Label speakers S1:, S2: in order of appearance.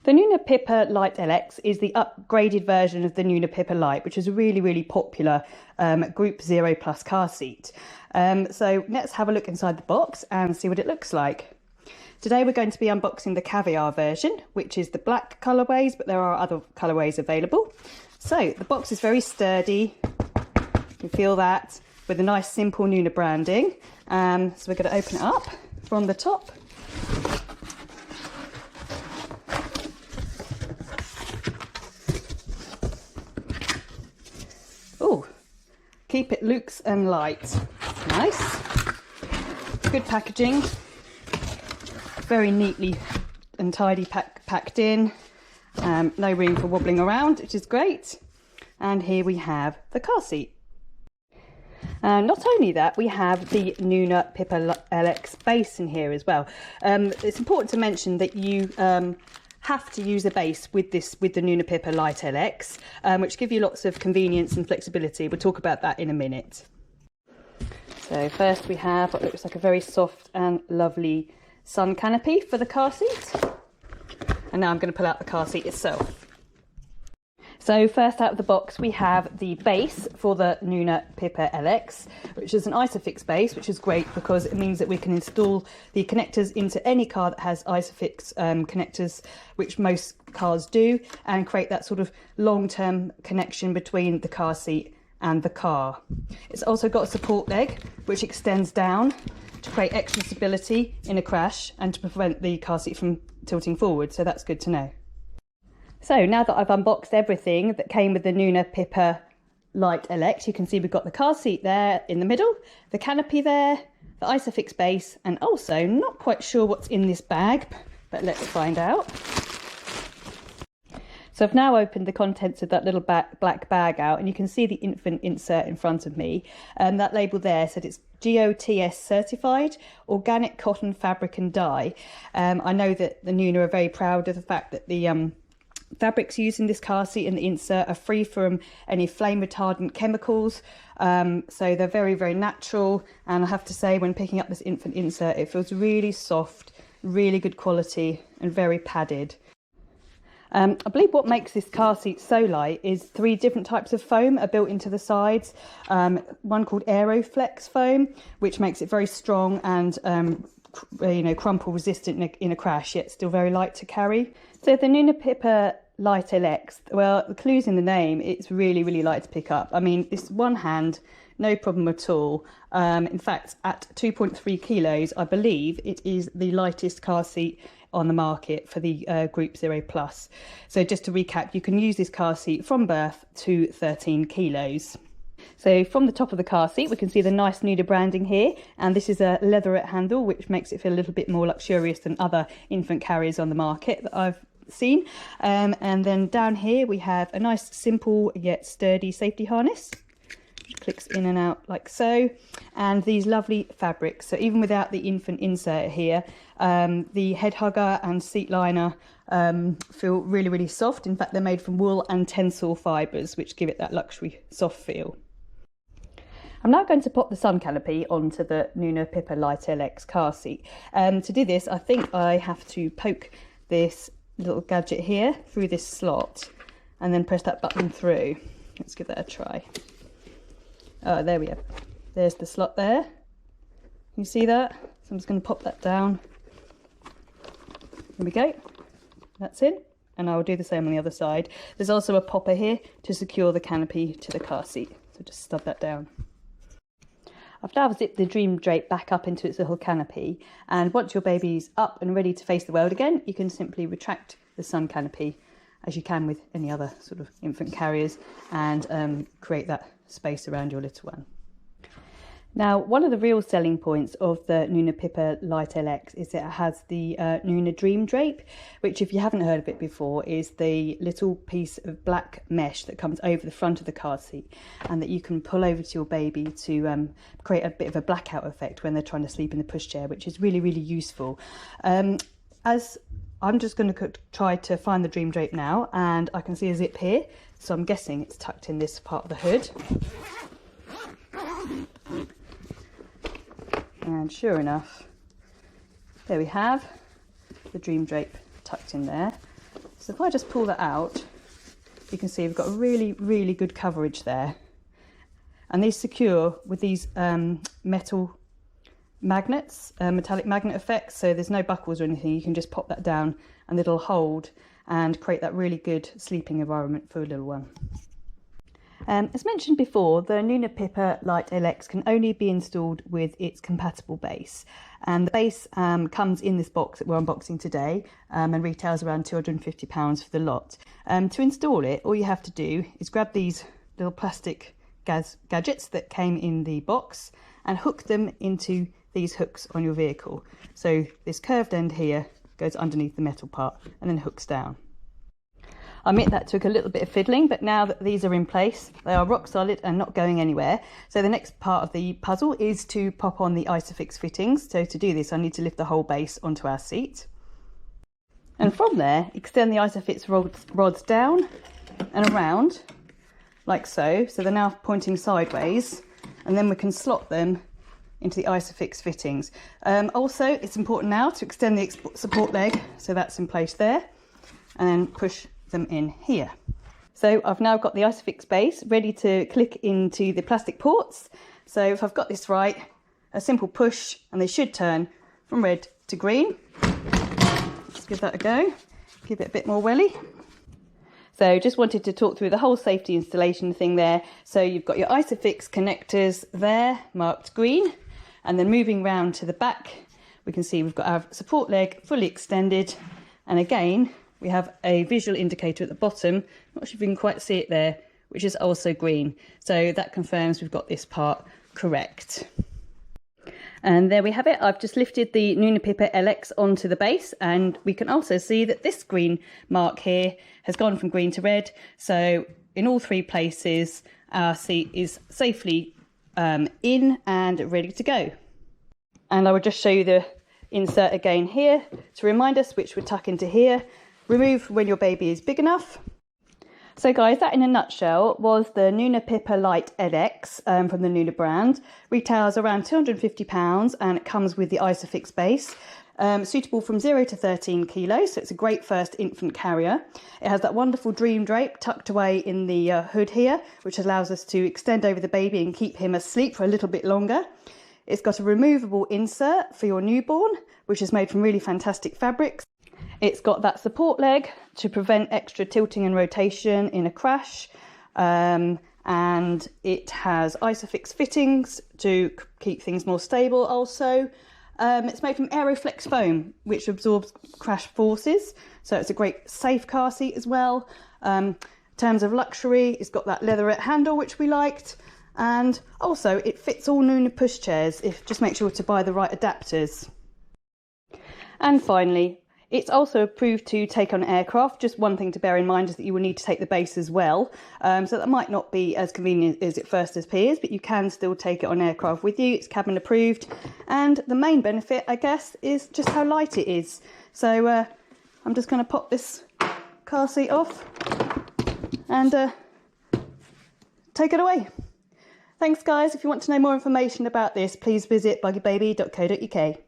S1: The Nuna Pipa Lite LX is the upgraded version of the Nuna Pipa Lite, which is a really popular Group 0 Plus car seat. So let's have a look inside the box and see what it looks like. Today we're going to be unboxing the caviar version, which is the black colourways, but there are other colourways available. So the box is very sturdy, you can feel that, with a nice simple Nuna branding. So we're going to open it up from the top. Oh, keep it loose and light. Nice. Good packaging. Very neatly and tidy packed in. No room for wobbling around, which is great. And here we have the car seat. Not only that, we have the Nuna Pipa LX base in here as well. It's important to mention that you have to use a base with the Nuna Pipa Lite LX, which give you lots of convenience and flexibility. We'll talk about that in a minute. So first we have what looks like a very soft and lovely sun canopy for the car seat. And now I'm going to pull out the car seat itself. So first out of the box we have the base for the Nuna Pipa LX, which is an ISOfix base, which is great because it means that we can install the connectors into any car that has ISOfix connectors, which most cars do, and create that sort of long-term connection between the car seat and the car. It's also got a support leg which extends down to create extra stability in a crash and to prevent the car seat from tilting forward, so that's good to know. So now that I've unboxed everything that came with the Nuna Pipa Lite LX, you can see we've got the car seat there in the middle, the canopy there, the ISOfix base, and also not quite sure what's in this bag, but let's find out. So I've now opened the contents of that little black bag out, and you can see the infant insert in front of me. That label there said it's GOTS certified, organic cotton fabric and dye. I know that the Nuna are very proud of the fact that the fabrics used in this car seat and the insert are free from any flame retardant chemicals, so they're very natural. And I have to say, when picking up this infant insert, it feels really soft, really good quality and very padded. I believe what makes this car seat so light is 3 different types of foam are built into the sides. One called Aeroflex foam, which makes it very strong and crumple resistant in a crash, yet still very light to carry. So the Nuna Pipa Lite LX, well, the clue's in the name. It's really light to pick up. I mean, this one hand, no problem at all. In fact, at 2.3 kilos, I believe it is the lightest car seat on the market for the Group 0 Plus. So just to recap, you can use this car seat from birth to 13 kilos. So from the top of the car seat, we can see the nice Nuna branding here, and this is a leatherette handle, which makes it feel a little bit more luxurious than other infant carriers on the market that I've seen. And then down here we have a nice simple yet sturdy safety harness, which clicks in and out like so, and these lovely fabrics. So even without the infant insert here, the head hugger and seat liner feel really soft. In fact, they're made from wool and tensile fibres, which give it that luxury soft feel. I'm now going to pop the sun canopy onto the Nuna Pipa Lite LX car seat. To do this, I think I have to poke this little gadget here through this slot and then press that button through. Let's give that a try. Oh, there we go. There's the slot there. You see that? So I'm just going to pop that down. There we go. That's in. And I will do the same on the other side. There's also a popper here to secure the canopy to the car seat. So just stub that down. I've now zipped the Dream Drape back up into its little canopy, and once your baby's up and ready to face the world again, you can simply retract the sun canopy, as you can with any other sort of infant carriers, and create that space around your little one. Now, one of the real selling points of the Nuna Pipa Lite LX is that it has the Nuna Dream Drape, which, if you haven't heard of it before, is the little piece of black mesh that comes over the front of the car seat and that you can pull over to your baby to create a bit of a blackout effect when they're trying to sleep in the pushchair, which is really useful. As I'm just going to try to find the Dream Drape now, and I can see a zip here, so I'm guessing it's tucked in this part of the hood. And sure enough, there we have the Dream Drape tucked in there. So if I just pull that out, you can see we've got a really, really good coverage there. And these secure with these metal magnets, metallic magnet effects, so there's no buckles or anything. You can just pop that down and it'll hold and create that really good sleeping environment for a little one. As mentioned before, the Nuna Pipa Lite LX can only be installed with its compatible base, and the base comes in this box that we're unboxing today and retails around £250 for the lot. To install it, all you have to do is grab these little plastic gadgets that came in the box and hook them into these hooks on your vehicle. So this curved end here goes underneath the metal part and then hooks down. I admit that took a little bit of fiddling, but now that these are in place, they are rock solid and not going anywhere. So the next part of the puzzle is to pop on the ISOfix fittings. So to do this, I need to lift the whole base onto our seat. And from there, extend the ISOfix rods down and around, like so. So they're now pointing sideways, and then we can slot them into the ISOfix fittings. Also, it's important now to extend the support leg, so that's in place there, and then push them in here. So I've now got the ISOfix base ready to click into the plastic ports. So if I've got this right, a simple push and they should turn from red to green. Just give that a go, give it a bit more welly. So just wanted to talk through the whole safety installation thing there. So you've got your ISOfix connectors there marked green, and then moving round to the back, we can see we've got our support leg fully extended, and again we have a visual indicator at the bottom, not sure if you can quite see it there, which is also green. So that confirms we've got this part correct. And there we have it. I've just lifted the Nuna Pipa LX onto the base, and we can also see that this green mark here has gone from green to red. So in all three places, our seat is safely in and ready to go. And I will just show you the insert again here to remind us, which would tuck into here. Remove when your baby is big enough. So guys, that in a nutshell was the Nuna Pipa Lite LX from the Nuna brand. Retails around £250 and it comes with the ISOfix base. Suitable from 0 to 13 kilos, so it's a great first infant carrier. It has that wonderful dream drape tucked away in the hood here, which allows us to extend over the baby and keep him asleep for a little bit longer. It's got a removable insert for your newborn, which is made from really fantastic fabrics. It's got that support leg to prevent extra tilting and rotation in a crash, and it has ISOfix fittings to keep things more stable also. It's made from Aeroflex foam, which absorbs crash forces, so it's a great safe car seat as well. In terms of luxury, it's got that leatherette handle, which we liked, and also it fits all Nuna pushchairs. Just make sure to buy the right adapters. And finally, it's also approved to take on aircraft. Just one thing to bear in mind is that you will need to take the base as well. So that might not be as convenient as it first appears, but you can still take it on aircraft with you. It's cabin approved. And the main benefit, I guess, is just how light it is. So I'm just going to pop this car seat off and take it away. Thanks guys. If you want to know more information about this, please visit buggybaby.co.uk.